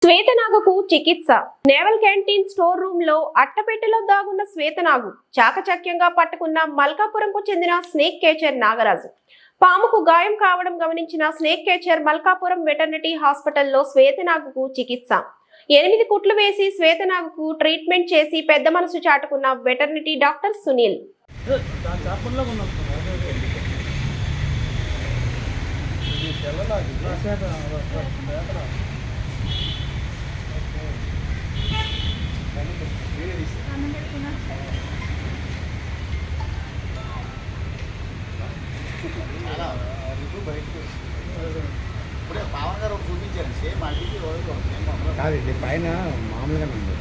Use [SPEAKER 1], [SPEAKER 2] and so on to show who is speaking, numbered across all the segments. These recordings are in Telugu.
[SPEAKER 1] శ్వేతనాగుకు చికిత్స. నేవల్ క్యాంటీన్ స్టోర్ రూమ్ లో అట్టపెట్టెలో దాగున్న శ్వేతనాగు చాకచక్యంగా పట్టుకున్న మల్కాపురంకు చెందిన స్నేక్ కేచర్ నాగరాజు. పాముకు గాయం కావడం గమనించిన స్నేక్ కేచర్ మల్కాపురం వెటర్నరీ హాస్పిటల్లో శ్వేతనాగుకు చికిత్స. 8 కుట్లు వేసి శ్వేతనాగుకు ట్రీట్మెంట్ చేసి పెద్ద మనసు చాటుకున్న వెటర్నరీ డాక్టర్ సునీల్.
[SPEAKER 2] ఇప్పుడే పవన్ గారు చూపించారు సేమ్ అడిగి
[SPEAKER 3] కాదు ఇది పైన మామూలుగా ఉంది.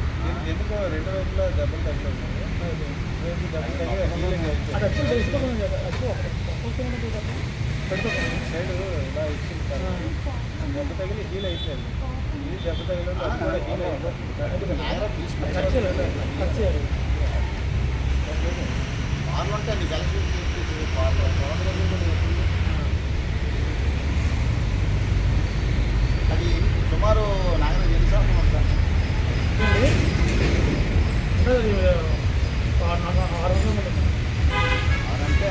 [SPEAKER 2] ఎందుకో 2 వైపులా దెబ్బలు తగ్గలేదు. సైడ్ ఇలా ఇచ్చింది సార్, దెబ్బ తగిలి హీల్ అయిపోయింది. ఇది దెబ్బ తగిలి అది కూడా హీల్ అయిపోయింది. పాలు ఉంటే అది కలిసి అది సుమారు నాకు తెలుసా అంటే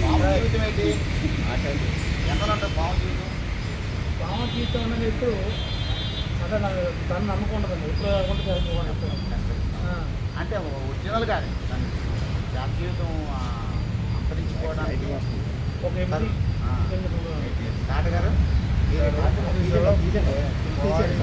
[SPEAKER 2] పాము జీవితం ఏంటి ఎంత ఉంటుంది పాము జీవితం?
[SPEAKER 4] పాము జీవితం అనేది ఎప్పుడు అంటే నాకు దాన్ని నమ్మకం ఉండదండి. ఎప్పుడు అనుకుంటే
[SPEAKER 2] అంటే ఒరిజినల్ కానీ జాబ్ జీవితం అంతరించిపోవడానికి
[SPEAKER 4] ఒక
[SPEAKER 2] తాటగారు
[SPEAKER 3] తీసేయండి.